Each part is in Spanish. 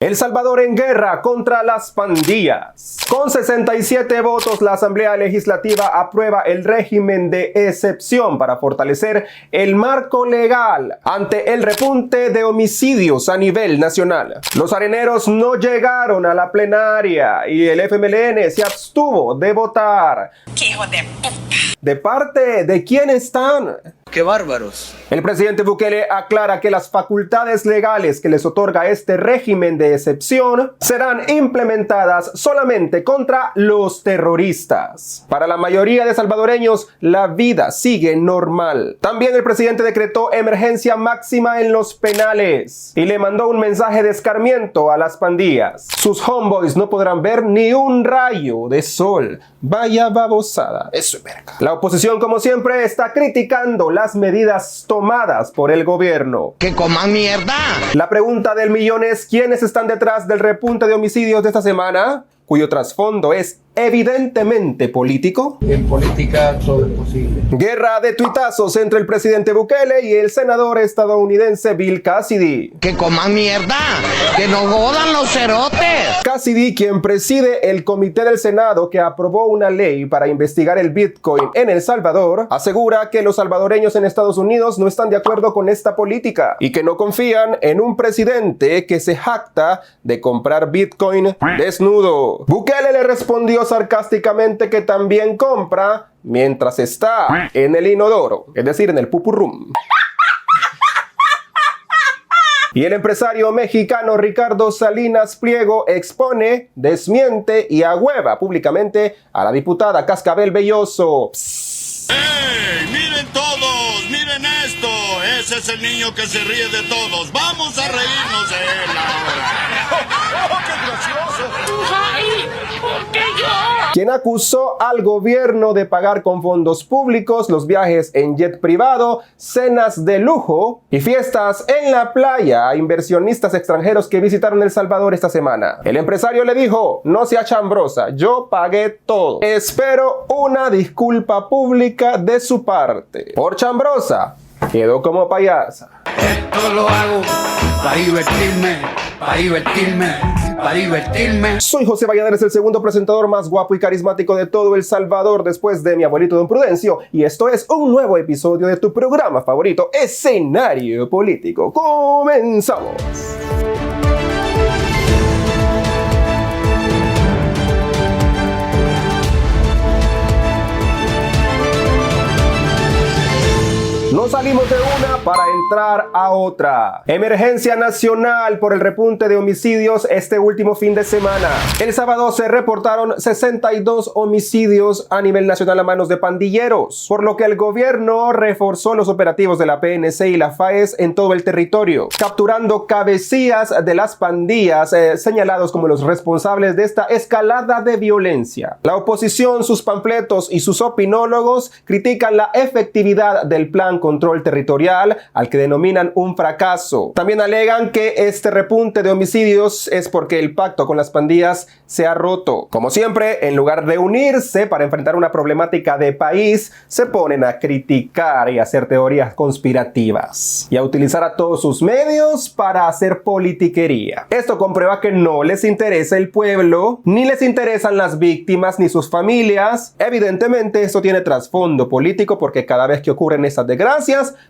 El Salvador en guerra contra las pandillas. Con 67 votos, la Asamblea Legislativa aprueba el régimen de excepción para fortalecer el marco legal ante el repunte de homicidios a nivel nacional. Los areneros no llegaron a la plenaria y el FMLN se abstuvo de votar. ¡Qué hijo de puta! ¿De parte de quién están? ¡Qué bárbaros! El presidente Bukele aclara que las facultades legales que les otorga este régimen de excepción serán implementadas solamente contra los terroristas. Para la mayoría de salvadoreños, la vida sigue normal. También el presidente decretó emergencia máxima en los penales y le mandó un mensaje de escarmiento a las pandillas. Sus homeboys no podrán ver ni un rayo de sol. Vaya babosada. Eso es verga. La oposición, como siempre, está criticando las medidas tomadas por el gobierno. ¡Que coman mierda! La pregunta del millón es: ¿quiénes están detrás del repunte de homicidios de esta semana? Cuyo trasfondo es evidentemente político. En política todo es posible. Guerra de tuitazos entre el presidente Bukele y el senador estadounidense Bill Cassidy. ¡Que coman mierda! ¡Que no jodan los cerotes! Cassidy, quien preside el comité del Senado que aprobó una ley para investigar el Bitcoin en El Salvador, asegura que los salvadoreños en Estados Unidos no están de acuerdo con esta política y que no confían en un presidente que se jacta de comprar Bitcoin desnudo. Bukele le respondió sarcásticamente que también compra mientras está en el inodoro, es decir, en el pupurrum. Y el empresario mexicano Ricardo Salinas Pliego expone, desmiente y ahueva públicamente a la diputada Cascabel Belloso. ¡Ey! ¡Miren todos! ¡Miren esto! Ese es el niño que se ríe de todos. ¡Vamos a reírnos de él ahora! ¡Oh, qué gracioso! ¡Ay! ¿Por qué yo? Quien acusó al gobierno de pagar con fondos públicos los viajes en jet privado, cenas de lujo y fiestas en la playa a inversionistas extranjeros que visitaron El Salvador esta semana. El empresario le dijo: no sea chambrosa, yo pagué todo. Espero una disculpa pública de su parte. Por chambrosa, quedó como payasa. Esto lo hago para divertirme, para divertirme, para divertirme. Soy José Valladares, el segundo presentador más guapo y carismático de todo El Salvador después de mi abuelito Don Prudencio, y esto es un nuevo episodio de tu programa favorito, Escenario Político. ¡Comenzamos! Nos salimos de una para entrar a otra. Emergencia nacional por el repunte de homicidios este último fin de semana. El sábado se reportaron 62 homicidios a nivel nacional a manos de pandilleros, por lo que el gobierno reforzó los operativos de la PNC y la FAES en todo el territorio, capturando cabecillas de las pandillas señalados como los responsables de esta escalada de violencia. La oposición, sus panfletos y sus opinólogos critican la efectividad del plan control territorial, al que denominan un fracaso. También alegan que este repunte de homicidios es porque el pacto con las pandillas se ha roto. Como siempre, en lugar de unirse para enfrentar una problemática de país, se ponen a criticar y a hacer teorías conspirativas y a utilizar a todos sus medios para hacer politiquería. Esto comprueba que no les interesa el pueblo, ni les interesan las víctimas ni sus familias. Evidentemente, esto tiene trasfondo político porque cada vez que ocurren estas desgracias,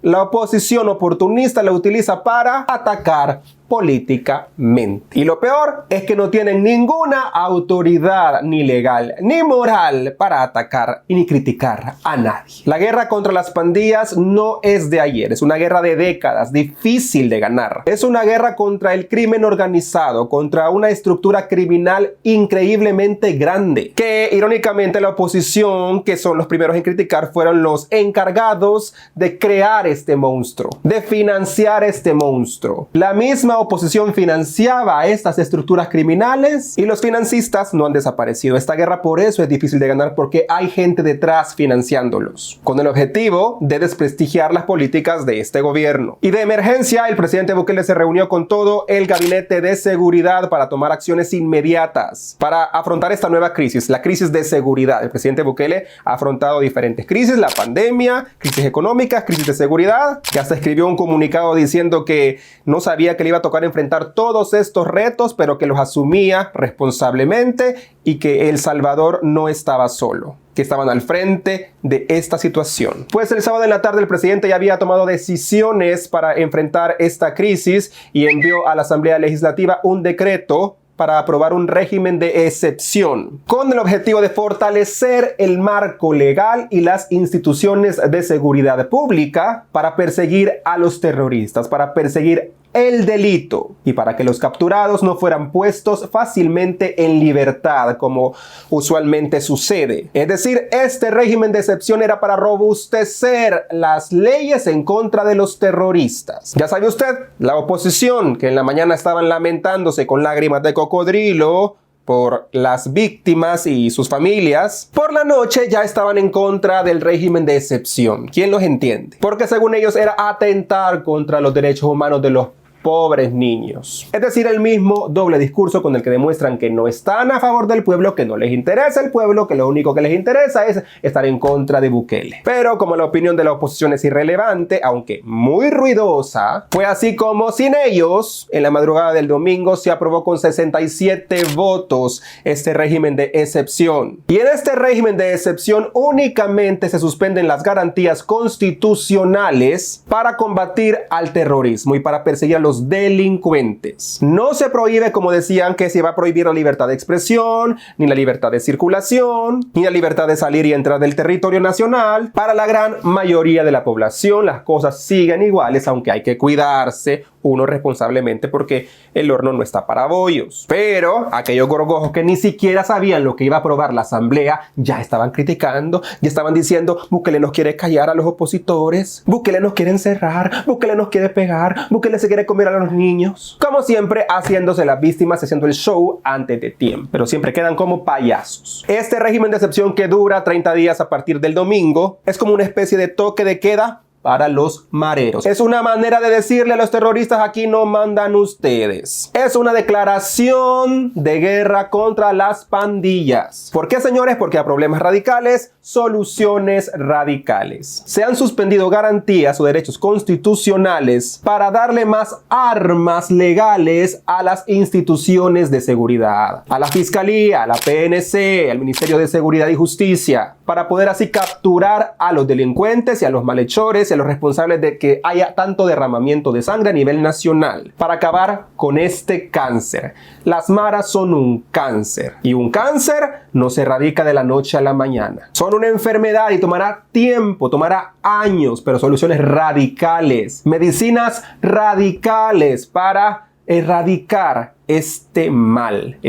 la oposición oportunista la utiliza para atacar políticamente. Y lo peor es que no tienen ninguna autoridad ni legal ni moral para atacar y ni criticar a nadie. La guerra contra las pandillas no es de ayer, es una guerra de décadas, difícil de ganar. Es una guerra contra el crimen organizado, contra una estructura criminal increíblemente grande, que irónicamente la oposición, que son los primeros en criticar, fueron los encargados de crear este monstruo, de financiar este monstruo. La misma oposición financiaba a estas estructuras criminales y los financistas no han desaparecido. Esta guerra por eso es difícil de ganar, porque hay gente detrás financiándolos, con el objetivo de desprestigiar las políticas de este gobierno. Y de emergencia, el presidente Bukele se reunió con todo el gabinete de seguridad para tomar acciones inmediatas para afrontar esta nueva crisis, la crisis de seguridad. El presidente Bukele ha afrontado diferentes crisis: la pandemia, crisis económicas, crisis de seguridad, que hasta escribió un comunicado diciendo que no sabía que le iba a tocar enfrentar todos estos retos, pero que los asumía responsablemente y que El Salvador no estaba solo, que estaban al frente de esta situación. Pues el sábado en la tarde el presidente ya había tomado decisiones para enfrentar esta crisis y envió a la Asamblea Legislativa un decreto para aprobar un régimen de excepción, con el objetivo de fortalecer el marco legal y las instituciones de seguridad pública para perseguir a los terroristas, para perseguir el delito y para que los capturados no fueran puestos fácilmente en libertad, como usualmente sucede. Es decir, este régimen de excepción era para robustecer las leyes en contra de los terroristas. Ya sabe usted, la oposición, que en la mañana estaban lamentándose con lágrimas de cocodrilo por las víctimas y sus familias, por la noche ya estaban en contra del régimen de excepción. ¿Quién los entiende? Porque según ellos era atentar contra los derechos humanos de los pobres niños. Es decir, el mismo doble discurso con el que demuestran que no están a favor del pueblo, que no les interesa el pueblo, que lo único que les interesa es estar en contra de Bukele. Pero como la opinión de la oposición es irrelevante, aunque muy ruidosa, fue así como sin ellos, en la madrugada del domingo se aprobó con 67 votos este régimen de excepción. Y en este régimen de excepción únicamente se suspenden las garantías constitucionales para combatir al terrorismo y para perseguir a los delincuentes. No se prohíbe, como decían, que se va a prohibir la libertad de expresión, ni la libertad de circulación, ni la libertad de salir y entrar del territorio nacional. Para la gran mayoría de la población las cosas siguen iguales, aunque hay que cuidarse uno responsablemente porque el horno no está para bollos. Pero aquellos gorgojos que ni siquiera sabían lo que iba a aprobar la asamblea ya estaban criticando, ya estaban diciendo: Bukele nos quiere callar a los opositores, Bukele nos quiere encerrar, Bukele nos quiere pegar, Bukele se quiere comer a los niños. Como siempre, haciéndose las víctimas, haciendo el show antes de tiempo, pero siempre quedan como payasos. Este régimen de excepción, que dura 30 días a partir del domingo, es como una especie de toque de queda para los mareros. Es una manera de decirle a los terroristas: aquí no mandan ustedes. Es una declaración de guerra contra las pandillas. ¿Por qué, señores? Porque a problemas radicales, soluciones radicales. Se han suspendido garantías o derechos constitucionales para darle más armas legales a las instituciones de seguridad, a la Fiscalía, a la PNC, al Ministerio de Seguridad y Justicia, para poder así capturar a los delincuentes y a los malhechores y a los responsables de que haya tanto derramamiento de sangre a nivel nacional, para acabar con este cáncer. Las maras son un cáncer, y un cáncer no se erradica de la noche a la mañana. Son una enfermedad y tomará tiempo, tomará años, pero soluciones radicales, medicinas radicales para erradicar este mal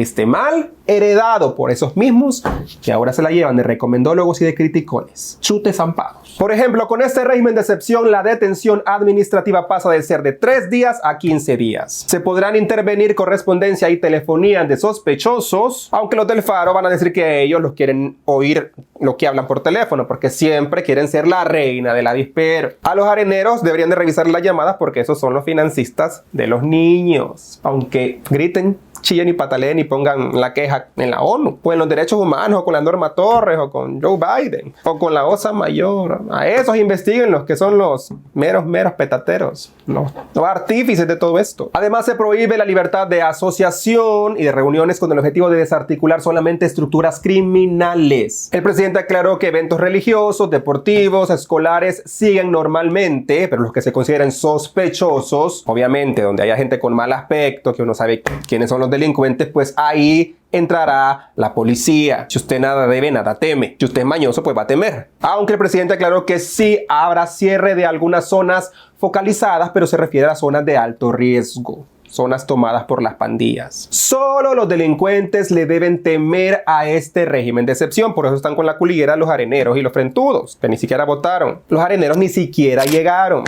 heredado por esos mismos que ahora se la llevan de recomendólogos y de criticones. Chutes zampados. Por ejemplo, con este régimen de excepción, la detención administrativa pasa de ser de 3 días a 15 días. Se podrán intervenir correspondencia y telefonía de sospechosos, aunque los del Faro van a decir que ellos los quieren oír lo que hablan por teléfono, porque siempre quieren ser la reina del avispero. A los areneros deberían de revisar las llamadas, porque esos son los financistas de los niños. Aunque griten, chillen y pataleen y pongan la queja en la ONU, o en los derechos humanos, o con la Norma Torres, o con Joe Biden, o con la OSA Mayor. A esos investiguen, los que son los meros petateros, los artífices de todo esto. Además, se prohíbe la libertad de asociación y de reuniones con el objetivo de desarticular solamente estructuras criminales. El presidente aclaró que eventos religiosos, deportivos, escolares siguen normalmente, pero los que se consideren sospechosos, obviamente donde haya gente con mal aspecto, que uno sabe quiénes son los delincuentes, pues ahí entrará la policía. Si usted nada debe, nada teme. Si usted es mañoso, pues va a temer. Aunque el presidente aclaró que sí habrá cierre de algunas zonas focalizadas, pero se refiere a zonas de alto riesgo, zonas tomadas por las pandillas. Solo los delincuentes le deben temer a este régimen de excepción. Por eso están con la culiguera los areneros y los frentudos, que ni siquiera votaron. Los areneros ni siquiera llegaron.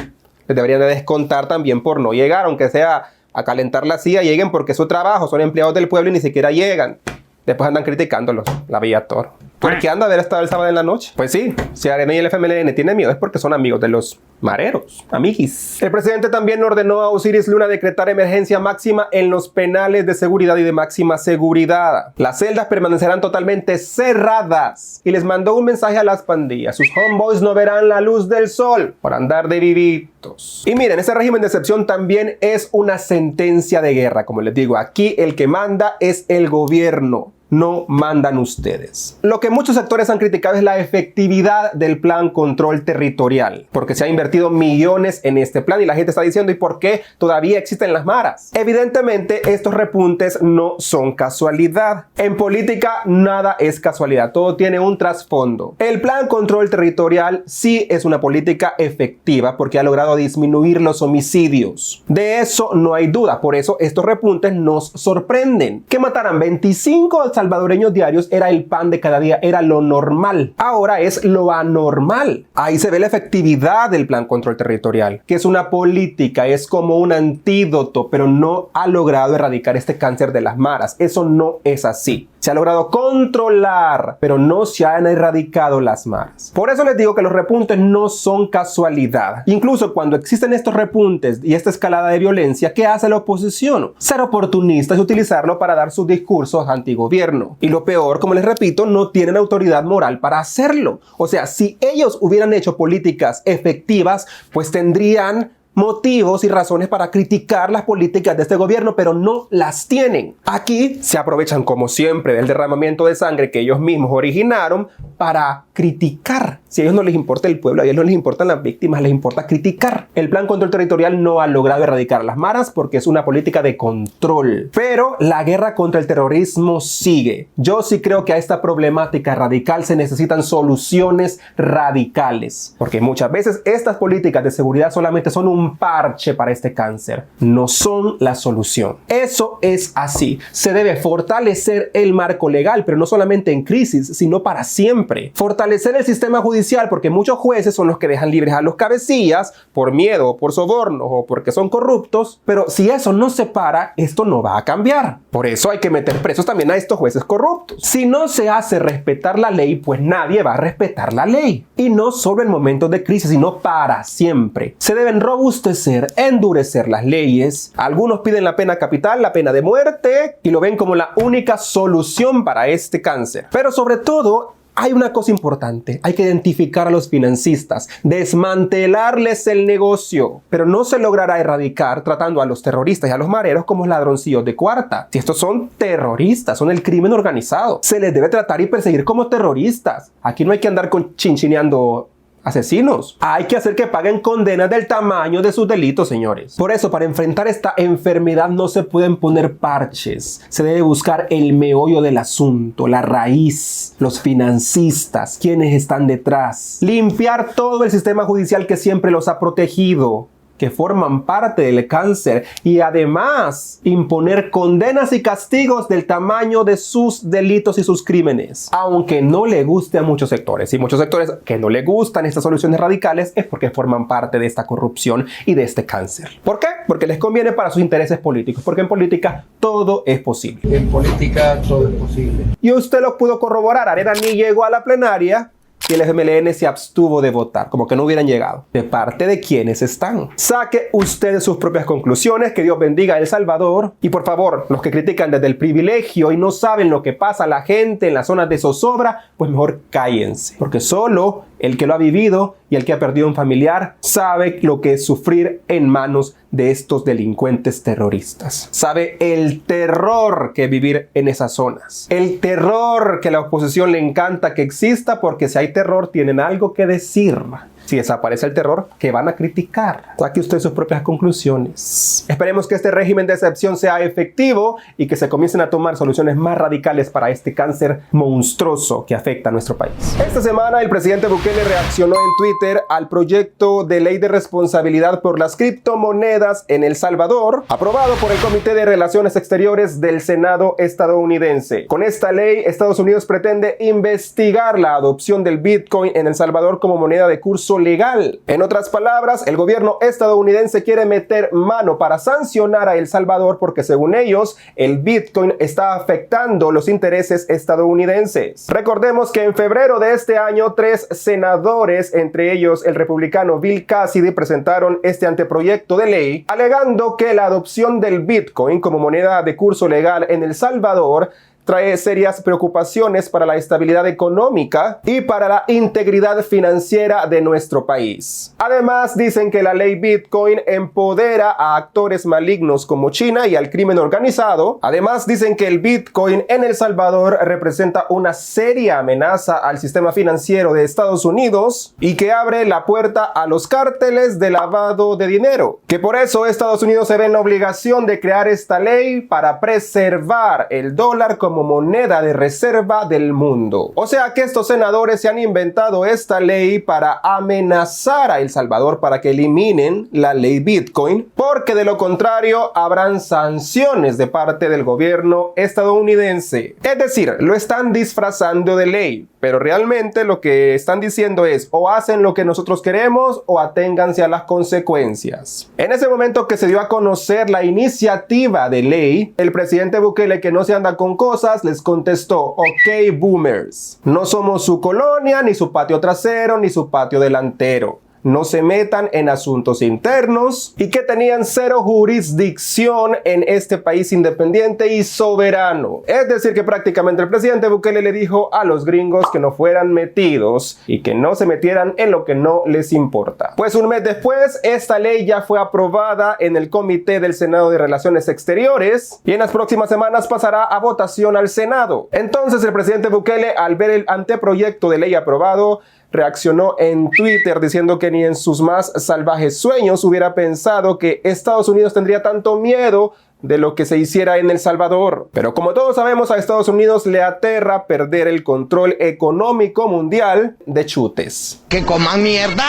Les deberían de descontar también por no llegar, aunque sea a calentar la silla. Lleguen, porque es su trabajo, son empleados del pueblo y ni siquiera llegan. Después andan criticándolos, la Villa Toro. ¿Por qué anda a haber estado el sábado en la noche? Pues sí, si Arena y el FMLN tienen miedo es porque son amigos de los mareros, amiguis. El presidente también ordenó a Osiris Luna decretar emergencia máxima en los penales de seguridad y de máxima seguridad. Las celdas permanecerán totalmente cerradas y les mandó un mensaje a las pandillas. Sus homeboys no verán la luz del sol por andar de vivitos. Y miren, ese régimen de excepción también es una sentencia de guerra. Como les digo, aquí el que manda es el gobierno. No mandan ustedes. Lo que muchos sectores han criticado es la efectividad del plan control territorial, porque se ha invertido millones en este plan y la gente está diciendo, ¿y por qué todavía existen las maras? Evidentemente, estos repuntes no son casualidad. En política, nada es casualidad, todo tiene un trasfondo. El plan control territorial sí es una política efectiva porque ha logrado disminuir los homicidios. De eso no hay duda, por eso estos repuntes nos sorprenden. Que mataran 25 salvadoreños diarios era el pan de cada día, era lo normal. Ahora es lo anormal. Ahí se ve la efectividad del plan control territorial, que es una política, es como un antídoto, pero no ha logrado erradicar este cáncer de las maras. Eso no es así. Se ha logrado controlar, pero no se han erradicado las maras. Por eso les digo que los repuntes no son casualidad. Incluso cuando existen estos repuntes y esta escalada de violencia, ¿qué hace la oposición? Ser oportunista y utilizarlo para dar sus discursos antigobierno. Y lo peor, como les repito, no tienen autoridad moral para hacerlo. O sea, si ellos hubieran hecho políticas efectivas, pues tendrían motivos y razones para criticar las políticas de este gobierno, pero no las tienen. Aquí se aprovechan, como siempre, del derramamiento de sangre que ellos mismos originaron para criticar. Si a ellos no les importa el pueblo, a ellos no les importan las víctimas, les importa criticar. El plan control territorial no ha logrado erradicar las maras porque es una política de control. Pero la guerra contra el terrorismo sigue. Yo sí creo que a esta problemática radical se necesitan soluciones radicales, porque muchas veces estas políticas de seguridad solamente son un parche para este cáncer, no son la solución. Eso es así. Se debe fortalecer el marco legal, pero no solamente en crisis, sino para siempre. Fortalecer el sistema judicial, porque muchos jueces son los que dejan libres a los cabecillas por miedo, por sobornos o porque son corruptos, pero si eso no se para, esto no va a cambiar. Por eso hay que meter presos también a estos jueces corruptos. Si no se hace respetar la ley, pues nadie va a respetar la ley. Y no solo en momentos de crisis, sino para siempre. Se deben robustecer, endurecer las leyes. Algunos piden la pena capital, la pena de muerte, y lo ven como la única solución para este cáncer. Pero sobre todo, hay una cosa importante, hay que identificar a los financistas, desmantelarles el negocio, pero no se logrará erradicar tratando a los terroristas y a los mareros como ladroncillos de cuarta. Si estos son terroristas, son el crimen organizado, se les debe tratar y perseguir como terroristas. Aquí no hay que andar chinchineando asesinos. Hay que hacer que paguen condenas del tamaño de sus delitos, señores. Por eso, para enfrentar esta enfermedad no se pueden poner parches. Se debe buscar el meollo del asunto, la raíz, los financistas, quienes están detrás. Limpiar todo el sistema judicial que siempre los ha protegido, que forman parte del cáncer, y además imponer condenas y castigos del tamaño de sus delitos y sus crímenes. Aunque no le guste a muchos sectores, y muchos sectores que no le gustan estas soluciones radicales es porque forman parte de esta corrupción y de este cáncer. ¿Por qué? Porque les conviene para sus intereses políticos, porque en política todo es posible. En política todo es posible. Y usted lo pudo corroborar. Arena ni llegó a la plenaria y el FMLN se abstuvo de votar, como que no hubieran llegado. ¿De parte de quiénes están? Saque usted sus propias conclusiones. Que Dios bendiga a El Salvador. Y por favor, los que critican desde el privilegio y no saben lo que pasa a la gente en las zonas de zozobra, pues mejor cállense, porque solo el que lo ha vivido y el que ha perdido un familiar sabe lo que es sufrir en manos de estos delincuentes terroristas. Sabe el terror que es vivir en esas zonas. El terror que a la oposición le encanta que exista, porque si hay terror tienen algo que decir. Si desaparece el terror, ¿qué van a criticar? Saque usted sus propias conclusiones. Esperemos que este régimen de excepción sea efectivo y que se comiencen a tomar soluciones más radicales para este cáncer monstruoso que afecta a nuestro país. Esta semana el presidente Bukele reaccionó en Twitter al proyecto de ley de responsabilidad por las criptomonedas en El Salvador, aprobado por el Comité de Relaciones Exteriores del Senado estadounidense. Con esta ley, Estados Unidos pretende investigar la adopción del Bitcoin en El Salvador como moneda de curso curso legal. En otras palabras, el gobierno estadounidense quiere meter mano para sancionar a El Salvador porque según ellos, el Bitcoin está afectando los intereses estadounidenses. Recordemos que en febrero de este año, 3 senadores, entre ellos el republicano Bill Cassidy, presentaron este anteproyecto de ley alegando que la adopción del Bitcoin como moneda de curso legal en El Salvador trae serias preocupaciones para la estabilidad económica y para la integridad financiera de nuestro país. Además, dicen que la ley Bitcoin empodera a actores malignos como China y al crimen organizado. Además, dicen que el Bitcoin en El Salvador representa una seria amenaza al sistema financiero de Estados Unidos y que abre la puerta a los cárteles de lavado de dinero. Que por eso Estados Unidos se ve en la obligación de crear esta ley para preservar el dólar como moneda de reserva del mundo. O sea que estos senadores se han inventado esta ley para amenazar a El Salvador para que eliminen la ley Bitcoin, porque de lo contrario habrán sanciones de parte del gobierno estadounidense. Es decir, lo están disfrazando de ley, pero realmente lo que están diciendo es o hacen lo que nosotros queremos o aténganse a las consecuencias. En ese momento que se dio a conocer la iniciativa de ley, el presidente Bukele, que no se anda con cosas, les contestó: ok, boomers, no somos su colonia, ni su patio trasero, ni su patio delantero. No se metan en asuntos internos y que tenían cero jurisdicción en este país independiente y soberano. Es decir, que prácticamente el presidente Bukele le dijo a los gringos que no fueran metidos y que no se metieran en lo que no les importa. Pues un mes después, esta ley ya fue aprobada en el Comité del Senado de Relaciones Exteriores y en las próximas semanas pasará a votación al Senado. Entonces el presidente Bukele, al ver el anteproyecto de ley aprobado, reaccionó en Twitter diciendo que ni en sus más salvajes sueños hubiera pensado que Estados Unidos tendría tanto miedo de lo que se hiciera en El Salvador. Pero como todos sabemos, a Estados Unidos le aterra perder el control económico mundial de chutes. Que coman mierda,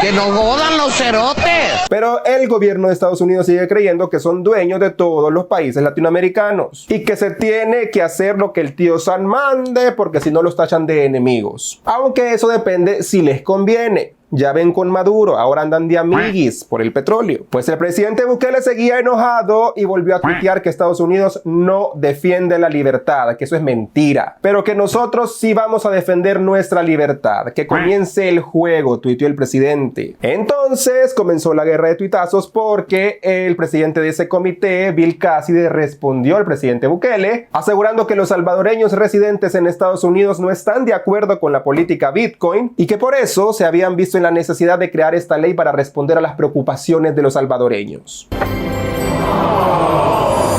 que no jodan los cerotes. Pero el gobierno de Estados Unidos sigue creyendo que son dueños de todos los países latinoamericanos y que se tiene que hacer lo que el tío San mande porque si no los tachan de enemigos. Aunque eso depende si les conviene. Ya ven con Maduro, ahora andan de amiguis por el petróleo. Pues el presidente Bukele seguía enojado y volvió a tuitear que Estados Unidos no defiende la libertad, que eso es mentira, pero que nosotros sí vamos a defender nuestra libertad. Que comience el juego, tuiteó el presidente. Entonces comenzó la guerra de tuitazos porque el presidente de ese comité, Bill Cassidy, respondió al presidente Bukele asegurando que los salvadoreños residentes en Estados Unidos no están de acuerdo con la política Bitcoin y que por eso se habían visto en la necesidad de crear esta ley para responder a las preocupaciones de los salvadoreños.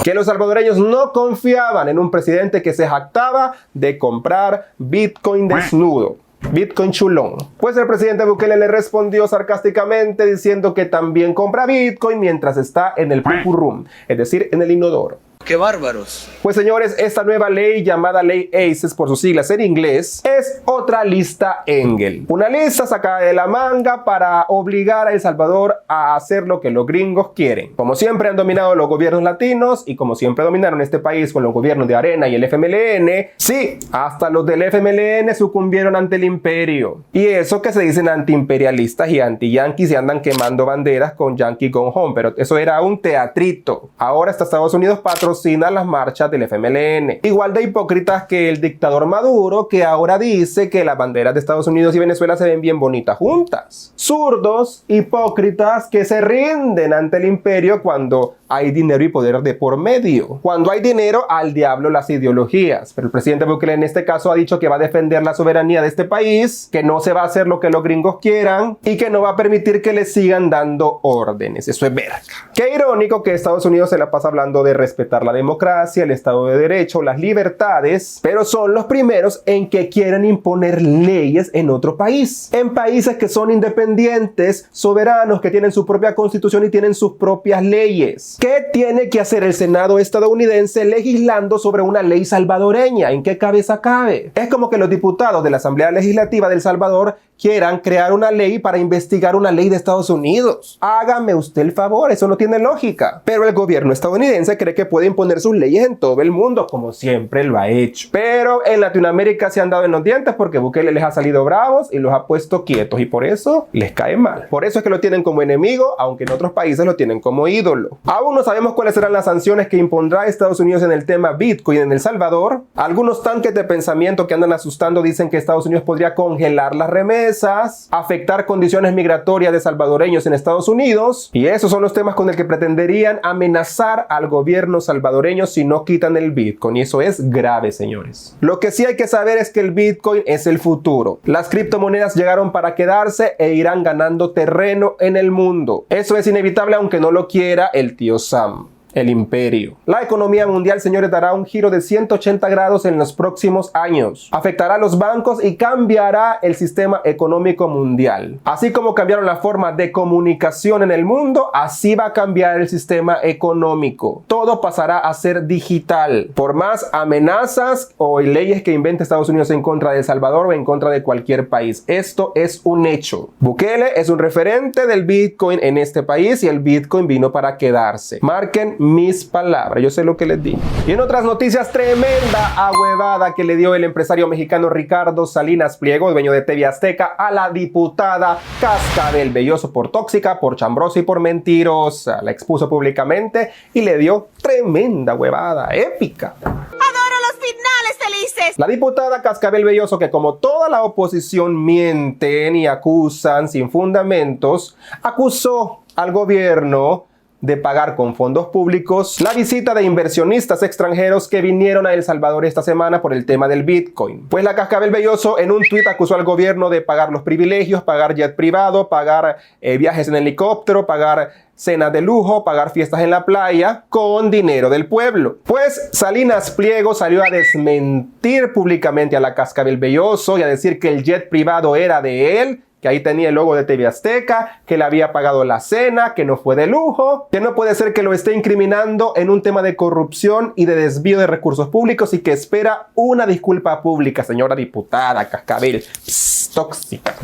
Que los salvadoreños no confiaban en un presidente que se jactaba de comprar Bitcoin desnudo. Bitcoin chulón. Pues el presidente Bukele le respondió sarcásticamente diciendo que también compra Bitcoin mientras está en el pupurum, es decir, en el inodoro. ¡Qué bárbaros! Pues señores, esta nueva ley llamada Ley ACES por sus siglas en inglés es otra lista Engel. Una lista sacada de la manga para obligar a El Salvador a hacer lo que los gringos quieren. Como siempre han dominado los gobiernos latinos y como siempre dominaron este país con los gobiernos de Arena y el FMLN, sí, hasta los del FMLN sucumbieron ante el imperio. Y eso que se dicen antiimperialistas y anti-yanquis y andan quemando banderas con Yankee Gone Home, pero eso era un teatrito. Ahora hasta Estados Unidos patrocina las marchas del FMLN. Igual de hipócritas que el dictador Maduro, que ahora dice que las banderas de Estados Unidos y Venezuela se ven bien bonitas juntas. Zurdos, hipócritas que se rinden ante el imperio cuando hay dinero y poder de por medio. Cuando hay dinero, al diablo las ideologías. Pero el presidente Bukele en este caso ha dicho que va a defender la soberanía de este país, que no se va a hacer lo que los gringos quieran y que no va a permitir que le sigan dando órdenes. Eso es verga. Qué irónico que Estados Unidos se la pasa hablando de respetar la democracia, el Estado de Derecho, las libertades, pero son los primeros en que quieren imponer leyes en otro país. En países que son independientes, soberanos, que tienen su propia constitución y tienen sus propias leyes. ¿Qué tiene que hacer el Senado estadounidense legislando sobre una ley salvadoreña? ¿En qué cabeza cabe? Es como que los diputados de la Asamblea Legislativa de El Salvador quieran crear una ley para investigar una ley de Estados Unidos. Hágame usted el favor, eso no tiene lógica. Pero el gobierno estadounidense cree que puede imponer sus leyes en todo el mundo, como siempre lo ha hecho. Pero en Latinoamérica se han dado en los dientes porque Bukele les ha salido bravos y los ha puesto quietos y por eso les cae mal. Por eso es que lo tienen como enemigo, aunque en otros países lo tienen como ídolo. Aún no sabemos cuáles serán las sanciones que impondrá Estados Unidos en el tema Bitcoin en El Salvador. Algunos tanques de pensamiento que andan asustando dicen que Estados Unidos podría congelar las remesas, afectar condiciones migratorias de salvadoreños en Estados Unidos, y esos son los temas con el que pretenderían amenazar al gobierno salvadoreño si no quitan el Bitcoin, y eso es grave, señores. Lo que sí hay que saber es que el Bitcoin es el futuro. Las criptomonedas llegaron para quedarse e irán ganando terreno en el mundo. Eso es inevitable aunque no lo quiera el tío Sam. El imperio. La economía mundial, señores, dará un giro de 180 grados en los próximos años. Afectará a los bancos y cambiará el sistema económico mundial. Así como cambiaron la forma de comunicación en el mundo, así va a cambiar el sistema económico. Todo pasará a ser digital. Por más amenazas o leyes que invente Estados Unidos en contra de El Salvador o en contra de cualquier país. Esto es un hecho. Bukele es un referente del Bitcoin en este país y el Bitcoin vino para quedarse. Marquen mis palabras, yo sé lo que les digo. Y en otras noticias, tremenda ahuevada que le dio el empresario mexicano Ricardo Salinas Pliego, dueño de TV Azteca, a la diputada Cascabel Belloso por tóxica, por chambrosa y por mentirosa. La expuso públicamente y le dio tremenda huevada, épica. Adoro los finales felices. La diputada Cascabel Belloso, que como toda la oposición mienten y acusan sin fundamentos, acusó al gobierno de pagar con fondos públicos la visita de inversionistas extranjeros que vinieron a El Salvador esta semana por el tema del Bitcoin. Pues la Cascabel Belloso en un tuit acusó al gobierno de pagar los privilegios, pagar jet privado, pagar viajes en helicóptero, pagar cenas de lujo, pagar fiestas en la playa con dinero del pueblo. Pues Salinas Pliego salió a desmentir públicamente a la Cascabel Belloso y a decir que el jet privado era de él, que ahí tenía el logo de TV Azteca, que le había pagado la cena, que no fue de lujo, que no puede ser que lo esté incriminando en un tema de corrupción y de desvío de recursos públicos y que espera una disculpa pública, señora diputada Cascabel. Psst, tóxica.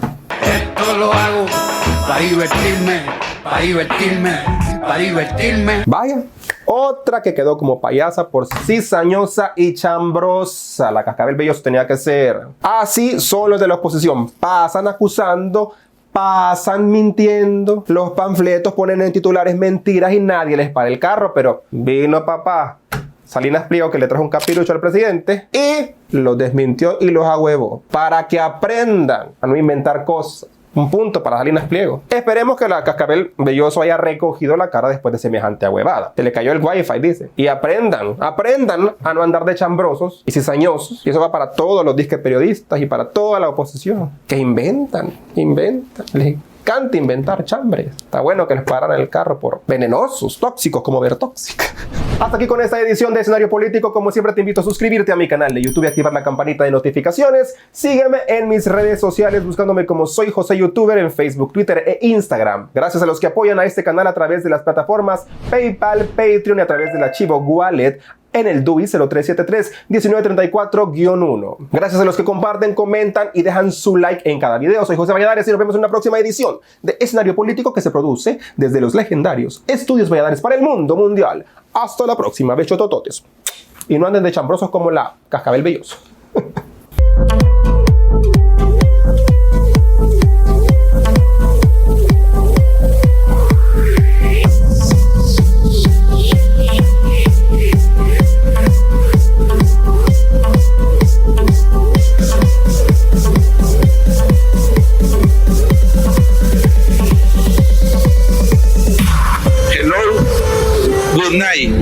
Esto lo hago para divertirme, para divertirme, para divertirme. Vaya, otra que quedó como payasa por cizañosa y chambrosa. La Cascabel Belloso tenía que ser. Así son los de la oposición. Pasan acusando, pasan mintiendo. Los panfletos ponen en titulares mentiras y nadie les para el carro. Pero vino papá Salinas Pliego, que le trajo un capirucho al presidente y los desmintió y los ahuevó. Para que aprendan a no inventar cosas. Un punto para Salinas Pliego. Esperemos que la Cascabel Belloso haya recogido la cara después de semejante ahuevada. Se le cayó el wifi, dice. Y aprendan a no andar de chambrosos y cizañosos. Y eso va para todos los disque periodistas y para toda la oposición. Que inventan. Les encanta inventar chambres. Está bueno que les paran el carro por venenosos, tóxicos como Vertóxica. Hasta aquí con esta edición de Escenario Político. Como siempre te invito a suscribirte a mi canal de YouTube y activar la campanita de notificaciones. Sígueme en mis redes sociales buscándome como Soy José Youtuber en Facebook, Twitter e Instagram. Gracias a los que apoyan a este canal a través de las plataformas PayPal, Patreon y a través del archivo Wallet en el DUI 0373-1934-1. Gracias a los que comparten, comentan y dejan su like en cada video. Soy José Valladares y nos vemos en una próxima edición de Escenario Político que se produce desde los legendarios Estudios Valladares para el mundo mundial. Hasta la próxima, becho tototes. Y no anden de chambrosos como la Cascabel Belloso. Good night.